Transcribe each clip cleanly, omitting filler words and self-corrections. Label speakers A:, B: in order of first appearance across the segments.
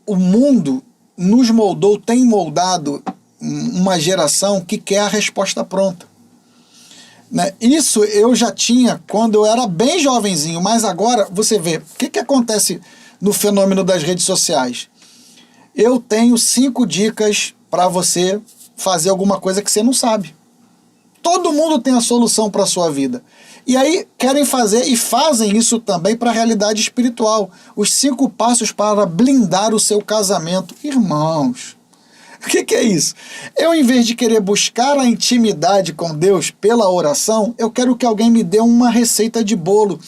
A: o mundo nos moldou, tem moldado uma geração que quer a resposta pronta. Né? Isso eu já tinha quando eu era bem jovenzinho, mas agora você vê, o que acontece no fenômeno das redes sociais? Eu tenho 5 dicas para você fazer alguma coisa que você não sabe. Todo mundo tem a solução para a sua vida. E aí querem fazer e fazem isso também para a realidade espiritual. Os 5 passos para blindar o seu casamento. Irmãos, o que é isso? Eu, em vez de querer buscar a intimidade com Deus pela oração, eu quero que alguém me dê uma receita de bolo.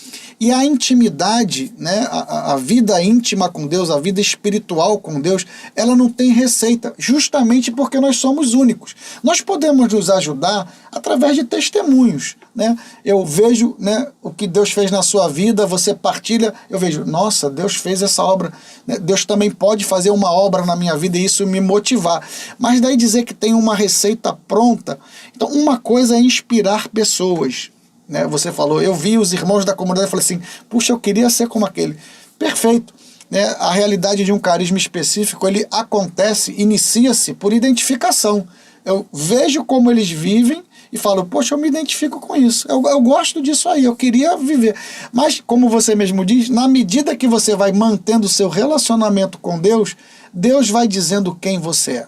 A: E a intimidade, né, a vida íntima com Deus, a vida espiritual com Deus, ela não tem receita, justamente porque nós somos únicos. Nós podemos nos ajudar através de testemunhos. Né? Eu vejo, né, o que Deus fez na sua vida, você partilha, eu vejo, nossa, Deus fez essa obra, né? Deus também pode fazer uma obra na minha vida e isso me motivar. Mas daí dizer que tem uma receita pronta, então uma coisa é inspirar pessoas. Né? Você falou, eu vi os irmãos da comunidade e falei assim, puxa, eu queria ser como aquele. Perfeito. Né? A realidade de um carisma específico, ele acontece, inicia-se por identificação. Eu vejo como eles vivem e falo, poxa, eu me identifico com isso. Eu gosto disso aí, eu queria viver. Mas, como você mesmo diz, na medida que você vai mantendo o seu relacionamento com Deus, Deus vai dizendo quem você é.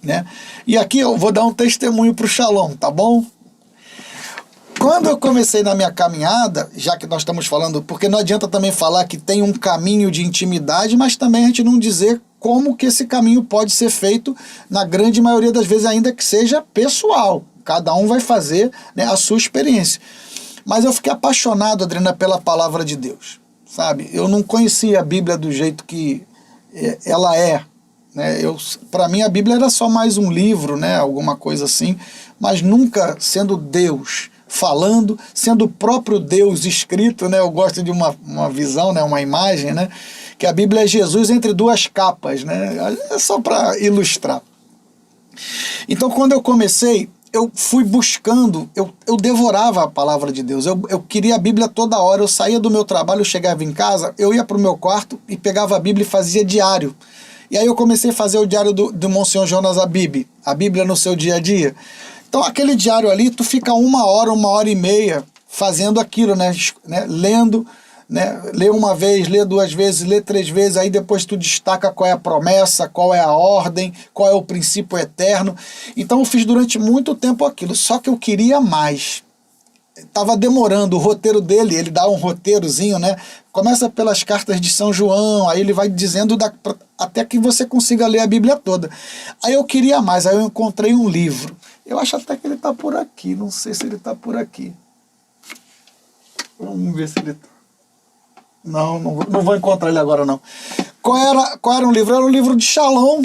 A: Né? E aqui eu vou dar um testemunho para o Shalom, tá bom? Quando eu comecei na minha caminhada, já que nós estamos falando, porque não adianta também falar que tem um caminho de intimidade, mas também a gente não dizer como que esse caminho pode ser feito, na grande maioria das vezes, ainda que seja pessoal. Cada um vai fazer, né, a sua experiência. Mas eu fiquei apaixonado, Adriana, pela palavra de Deus. Sabe? Eu não conhecia a Bíblia do jeito que ela é. Né? Para mim, a Bíblia era só mais um livro, né, alguma coisa assim, mas nunca sendo Deus falando, sendo o próprio Deus escrito, né? Eu gosto de uma visão, né? Uma imagem, né? Que a Bíblia é Jesus entre 2 capas, né? É só para ilustrar. Então, quando eu comecei, eu fui buscando, eu devorava a palavra de Deus, eu queria a Bíblia toda hora, eu saía do meu trabalho, eu chegava em casa, eu ia para o meu quarto e pegava a Bíblia e fazia diário. E aí eu comecei a fazer o diário do Monsenhor Jonas Abib, a Bíblia no seu dia a dia. Então, aquele diário ali, tu fica 1 hora e meia fazendo aquilo, né? Lendo, né? Lê uma vez, lê 2 vezes, lê 3 vezes, aí depois tu destaca qual é a promessa, qual é a ordem, qual é o princípio eterno. Então, eu fiz durante muito tempo aquilo, só que eu queria mais. Estava demorando, o roteiro dele, ele dá um roteirozinho, né? Começa pelas cartas de São João, aí ele vai dizendo até que você consiga ler a Bíblia toda. Aí eu queria mais, aí eu encontrei um livro. Eu acho até que ele está por aqui, não sei se ele está por aqui. Vamos ver se ele está. Não vou encontrar ele agora não. Qual era o livro? Era um livro de Shalom.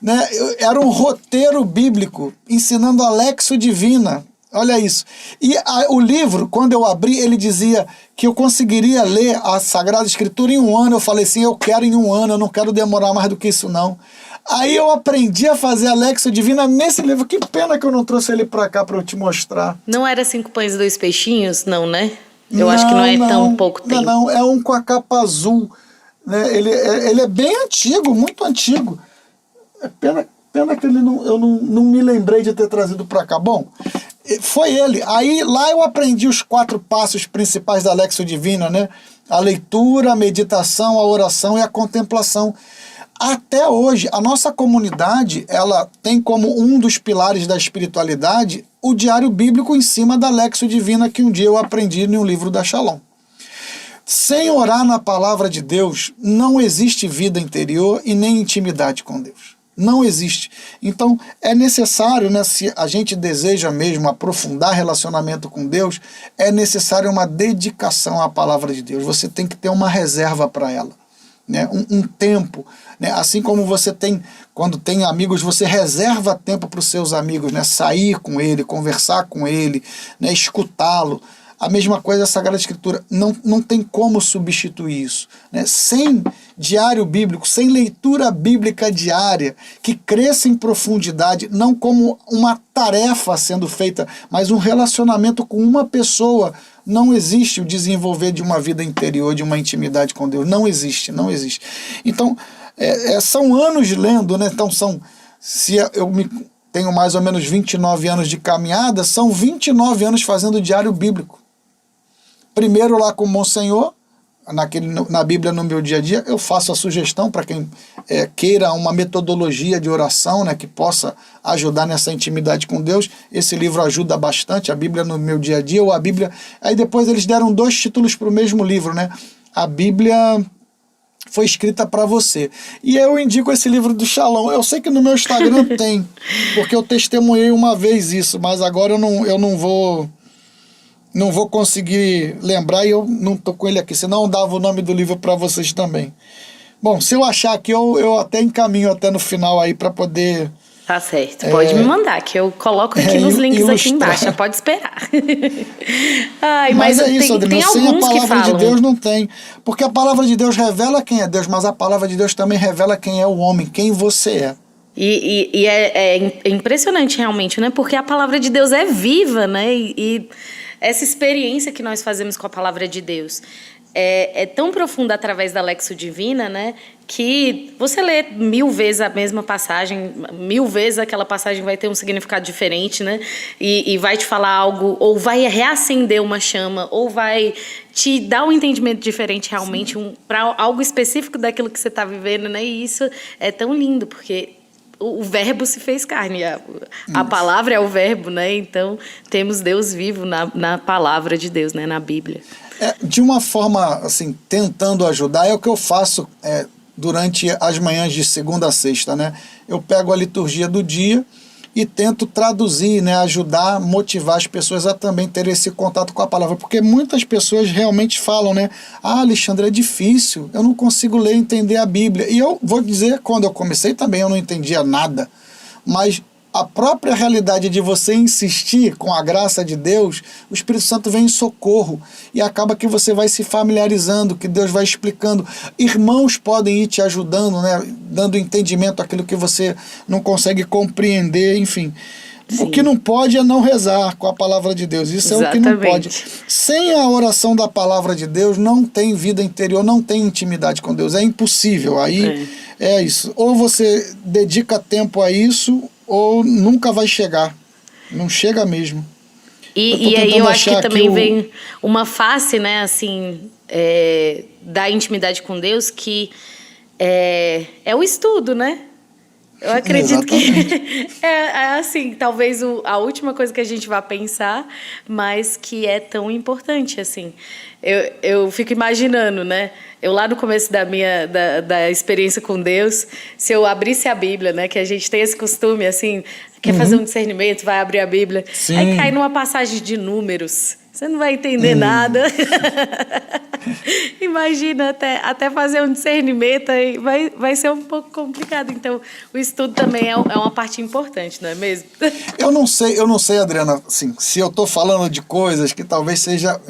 A: Né? Era um roteiro bíblico, ensinando a Lexio Divina. Olha isso. E o livro, quando eu abri, ele dizia que eu conseguiria ler a Sagrada Escritura em 1 ano. Eu falei assim, eu quero em 1 ano, eu não quero demorar mais do que isso não. Aí eu aprendi a fazer a Lexio Divina nesse livro. Que pena que eu não trouxe ele pra cá pra eu te mostrar.
B: Não era 5 pães e 2 peixinhos? Não, né? Eu acho que não é tão pouco tempo.
A: Não, é um com a capa azul. Né? Ele é bem antigo, muito antigo. É pena que eu não me lembrei de ter trazido pra cá. Bom, foi ele. Aí lá eu aprendi os 4 passos principais da Lexio Divina, né? A leitura, a meditação, a oração e a contemplação. Até hoje, a nossa comunidade, ela tem como um dos pilares da espiritualidade o diário bíblico em cima da Lexio Divina que um dia eu aprendi em um livro da Shalom. Sem orar na palavra de Deus, não existe vida interior e nem intimidade com Deus. Não existe. Então, é necessário, né, se a gente deseja mesmo aprofundar relacionamento com Deus, é necessário uma dedicação à palavra de Deus. Você tem que ter uma reserva para ela. Né, um tempo, né, assim como você tem, quando tem amigos, você reserva tempo para os seus amigos, né, sair com ele, conversar com ele, né, escutá-lo. A mesma coisa a Sagrada Escritura, não tem como substituir isso. Né? Sem diário bíblico, sem leitura bíblica diária, que cresça em profundidade, não como uma tarefa sendo feita, mas um relacionamento com uma pessoa. Não existe o desenvolver de uma vida interior, de uma intimidade com Deus. Não existe, não existe. Então, São anos lendo, né? Então tenho mais ou menos 29 anos de caminhada, são 29 anos fazendo diário bíblico. Primeiro lá com o Monsenhor, na Bíblia no meu dia a dia, eu faço a sugestão para quem queira uma metodologia de oração, né, que possa ajudar nessa intimidade com Deus. Esse livro ajuda bastante, a Bíblia no meu dia a dia, ou a Bíblia... Aí depois eles deram 2 títulos para o mesmo livro, né? A Bíblia foi escrita para você. E eu indico esse livro do Shalom. Eu sei que no meu Instagram tem, porque eu testemunhei uma vez isso, mas agora eu não vou conseguir lembrar e eu não tô com ele aqui, senão eu dava o nome do livro para vocês também. Bom, se eu achar aqui, eu até encaminho até no final aí para poder...
B: Tá certo, pode me mandar, que eu coloco aqui nos links ilustrar. Aqui embaixo, pode esperar. Ai, mas
A: é isso, Adriana,
B: tem
A: sem a
B: alguns
A: palavra
B: que falam.
A: de Deus não tem. Porque a palavra de Deus revela quem é Deus, mas a palavra de Deus também revela quem é o homem, quem você é.
B: E é impressionante realmente, né? Porque a palavra de Deus é viva, né? E essa experiência que nós fazemos com a palavra de Deus é tão profunda através da Lexio Divina, né? Que você lê 1000 vezes a mesma passagem, 1000 vezes aquela passagem vai ter um significado diferente, né? E vai te falar algo, ou vai reacender uma chama, ou vai te dar um entendimento diferente realmente para algo específico daquilo que você está vivendo, né? E isso é tão lindo, porque o verbo se fez carne, a palavra é o verbo, né? Então temos Deus vivo na palavra de Deus, né? Na Bíblia.
A: De uma forma, assim, tentando ajudar, é o que eu faço durante as manhãs de segunda a sexta, né? Eu pego a liturgia do dia e tento traduzir, né? Ajudar, motivar as pessoas a também ter esse contato com a palavra, porque muitas pessoas realmente falam, né? Ah, Alexandre, é difícil, eu não consigo ler e entender a Bíblia. E eu vou dizer, quando eu comecei também eu não entendia nada, mas a própria realidade de você insistir com a graça de Deus, o Espírito Santo vem em socorro e acaba que você vai se familiarizando, que Deus vai explicando. Irmãos podem ir te ajudando, né? Dando entendimento àquilo que você não consegue compreender, enfim. Sim. O que não pode é não rezar com a palavra de Deus. Isso Exatamente. É o que não pode. Sem a oração da palavra de Deus, não tem vida interior, não tem intimidade com Deus. É impossível. Aí é isso. Ou você dedica tempo a isso, ou nunca vai chegar. Não chega mesmo.
B: E aí eu acho que também vem uma face, né, assim, da intimidade com Deus, que é o estudo, né? Eu acredito que assim, talvez a última coisa que a gente vai pensar, mas que é tão importante, assim. Eu fico imaginando, né? Eu lá no começo da experiência com Deus, se eu abrisse a Bíblia, né? Que a gente tem esse costume, assim, quer fazer um discernimento, vai abrir a Bíblia. Sim. Aí cai numa passagem de números. Você não vai entender nada. Imagina, até fazer um discernimento aí vai ser um pouco complicado. Então, o estudo também é uma parte importante, não é mesmo?
A: Eu não sei, Adriana, assim, se eu estou falando de coisas que talvez seja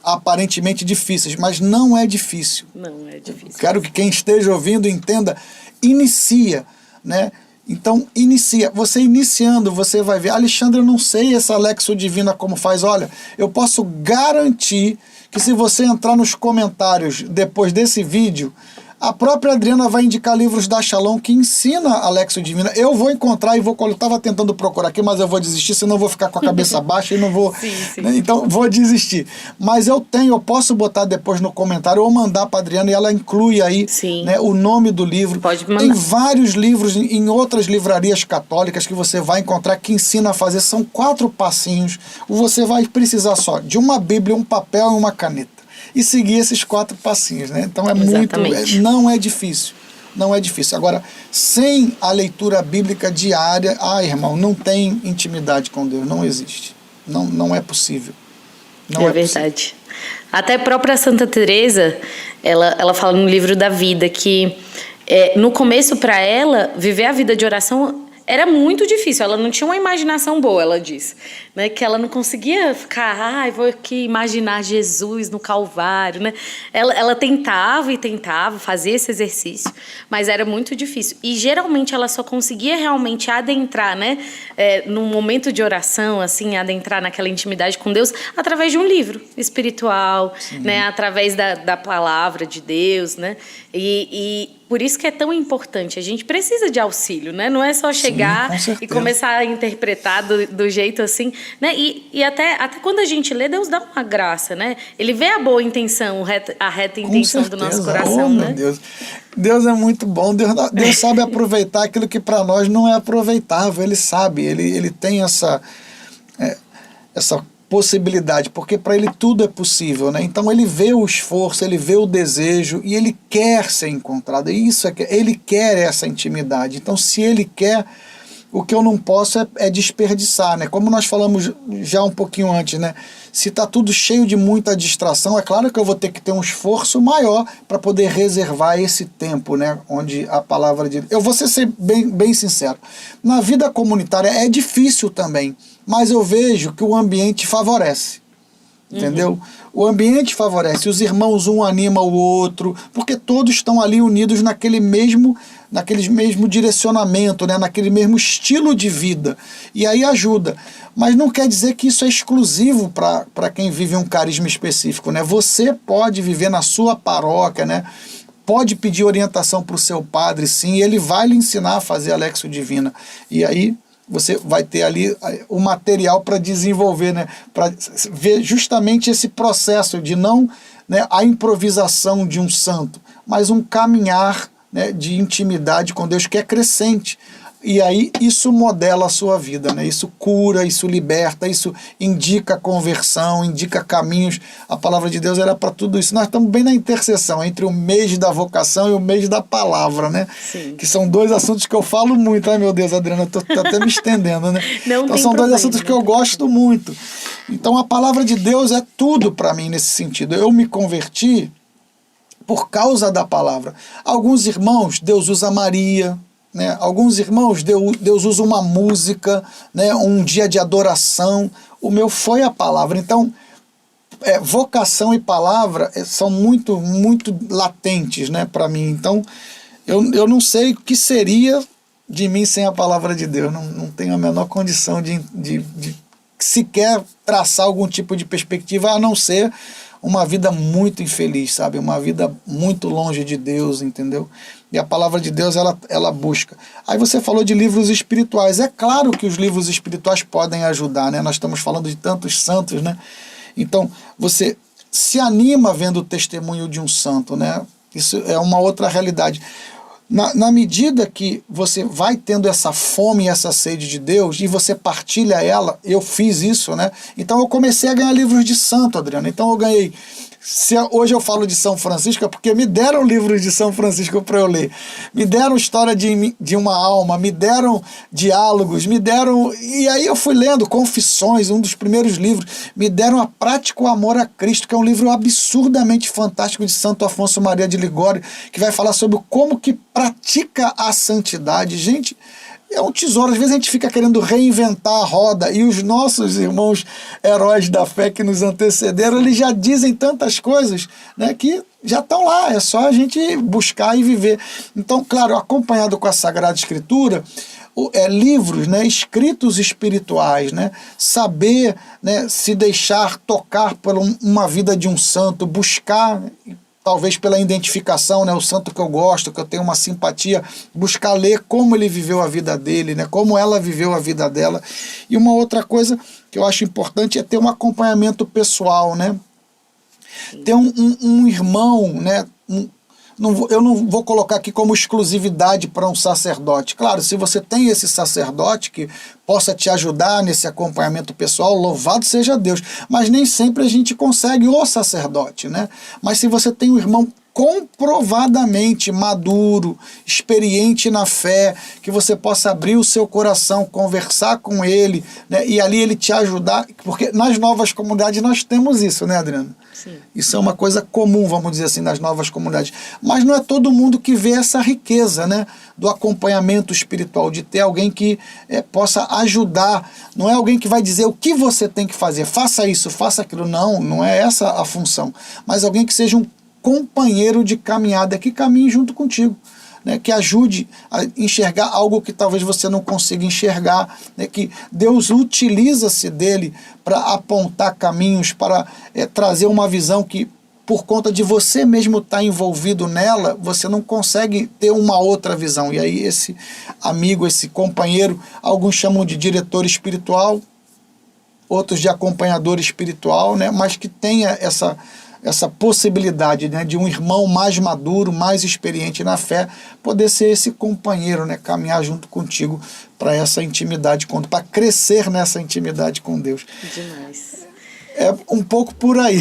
A: aparentemente difíceis, mas não é difícil.
B: Não é difícil.
A: Quero que quem esteja ouvindo entenda, inicia, né? Então, inicia. Você iniciando, você vai ver. Alexandre, eu não sei essa Lexio Divina como faz. Olha, eu posso garantir que se você entrar nos comentários depois desse vídeo, a própria Adriana vai indicar livros da Shalom que ensina a Lexio Divina. Eu vou encontrar e eu estava tentando procurar aqui, mas eu vou desistir, senão eu vou ficar com a cabeça baixa e não vou...
B: Sim.
A: Né? Então, vou desistir. Mas eu posso botar depois no comentário ou mandar para a Adriana e ela inclui aí, né, o nome do livro.
B: Pode mandar.
A: Tem vários livros em outras livrarias católicas que você vai encontrar que ensina a fazer. São 4 passinhos. Você vai precisar só de uma Bíblia, um papel e uma caneta. E seguir esses 4 passinhos, né? Então não é difícil. Não é difícil. Agora, sem a leitura bíblica diária, irmão, não tem intimidade com Deus, não existe. Não é possível. Não é
B: verdade.
A: Possível.
B: Até a própria Santa Teresa, ela fala no livro da vida que no começo, para ela, viver a vida de oração era muito difícil, ela não tinha uma imaginação boa, ela diz, né? Que ela não conseguia ficar, vou aqui imaginar Jesus no Calvário, né? Ela tentava e tentava fazer esse exercício, mas era muito difícil. E geralmente ela só conseguia realmente adentrar, né? Num momento de oração, assim, adentrar naquela intimidade com Deus através de um livro espiritual, né? Através da palavra de Deus, né? E por isso que é tão importante. A gente precisa de auxílio, né? Não é só chegar e começar a interpretar do jeito assim, né? E até quando a gente lê, Deus dá uma graça, né? Ele vê a boa intenção, a reta intenção do nosso coração, né?
A: Meu Deus. Deus é muito bom. Deus sabe aproveitar aquilo que para nós não é aproveitável. Ele sabe, ele tem essa possibilidade, porque para ele tudo é possível, né? Então ele vê o esforço, ele vê o desejo e ele quer ser encontrado. E isso ele quer essa intimidade. Então, se ele quer, o que eu não posso é desperdiçar, né? Como nós falamos já um pouquinho antes, né? Se está tudo cheio de muita distração, é claro que eu vou ter que ter um esforço maior para poder reservar esse tempo, né? Onde a palavra de... Eu vou ser bem sincero. Na vida comunitária é difícil também, mas eu vejo que o ambiente favorece, entendeu? O ambiente favorece, os irmãos um anima o outro, porque todos estão ali unidos naquele mesmo direcionamento, né? Naquele mesmo estilo de vida, e aí ajuda. Mas não quer dizer que isso é exclusivo para quem vive um carisma específico, né? Você pode viver na sua paróquia, né? Pode pedir orientação para o seu padre, sim, ele vai lhe ensinar a fazer a Lexio Divina, e aí você vai ter ali o material para desenvolver, né? Para ver justamente esse processo de não, né, a improvisação de um santo, mas um caminhar, né, de intimidade com Deus que é crescente. E aí isso modela a sua vida, né? Isso cura, isso liberta, isso indica conversão, indica caminhos. A palavra de Deus era para tudo isso. Nós estamos bem na interseção entre o mês da vocação e o mês da palavra, né?
B: Sim.
A: Que são dois assuntos que eu falo muito. Ai, meu Deus, Adriana, tô até me estendendo, né?
B: Não
A: então
B: tem
A: são
B: problema,
A: dois assuntos que eu gosto muito. Então a palavra de Deus é tudo para mim nesse sentido. Eu me converti por causa da palavra. Alguns irmãos, Deus usa Maria, né? Alguns irmãos, Deus usa uma música, né? Um dia de adoração. O meu foi a palavra. Então, vocação e palavra são muito, muito latentes, né, para mim. Então, eu não sei o que seria de mim sem a palavra de Deus. Não tenho a menor condição de sequer traçar algum tipo de perspectiva, a não ser uma vida muito infeliz, sabe? Uma vida muito longe de Deus, entendeu? E a palavra de Deus, ela busca. Aí você falou de livros espirituais. É claro que os livros espirituais podem ajudar, né? Nós estamos falando de tantos santos, né? Então, você se anima vendo o testemunho de um santo, né? Isso é uma outra realidade. Na medida que você vai tendo essa fome e essa sede de Deus, e você partilha ela, eu fiz isso, né? Então eu comecei a ganhar livros de santo, Adriano. Então eu ganhei... hoje eu falo de São Francisco, é porque me deram livros de São Francisco para eu ler. Me deram história de uma alma, me deram diálogos, me deram... E aí eu fui lendo Confissões, um dos primeiros livros. Me deram A Prática, o Amor a Cristo, que é um livro absurdamente fantástico de Santo Afonso Maria de Ligório, que vai falar sobre como que pratica a santidade. Gente, é um tesouro. Às vezes a gente fica querendo reinventar a roda, e os nossos irmãos heróis da fé que nos antecederam, eles já dizem tantas coisas, né, que já estão lá, é só a gente buscar e viver. Então, claro, acompanhado com a Sagrada Escritura, livros, né, escritos espirituais, né, saber, né, se deixar tocar por uma vida de um santo, buscar... talvez pela identificação, né, o santo que eu gosto, que eu tenho uma simpatia, buscar ler como ele viveu a vida dele, né, como ela viveu a vida dela. E uma outra coisa que eu acho importante é ter um acompanhamento pessoal, né? Ter um irmão, né? Eu não vou colocar aqui como exclusividade para um sacerdote. Claro, se você tem esse sacerdote que possa te ajudar nesse acompanhamento pessoal, louvado seja Deus. Mas nem sempre a gente consegue o sacerdote, né? Mas se você tem um irmão comprovadamente maduro, experiente na fé, que você possa abrir o seu coração, conversar com ele, né, e ali ele te ajudar, porque nas novas comunidades nós temos isso, né, Adriana?
B: Sim.
A: Isso é uma coisa comum, vamos dizer assim, nas novas comunidades. Mas não é todo mundo que vê essa riqueza, né, do acompanhamento espiritual, de ter alguém que possa ajudar. Não é alguém que vai dizer o que você tem que fazer, faça isso, faça aquilo. Não é essa a função. Mas alguém que seja um companheiro de caminhada, que caminhe junto contigo, né, que ajude a enxergar algo que talvez você não consiga enxergar, né, que Deus utiliza-se dele para apontar caminhos, para trazer uma visão que por conta de você mesmo estar envolvido nela, você não consegue ter uma outra visão. E aí esse amigo, esse companheiro, alguns chamam de diretor espiritual, outros de acompanhador espiritual, né? Mas que tenha essa possibilidade, né, de um irmão mais maduro, mais experiente na fé, poder ser esse companheiro, né, caminhar junto contigo para essa intimidade, para crescer nessa intimidade com Deus.
B: Demais.
A: É um pouco por aí.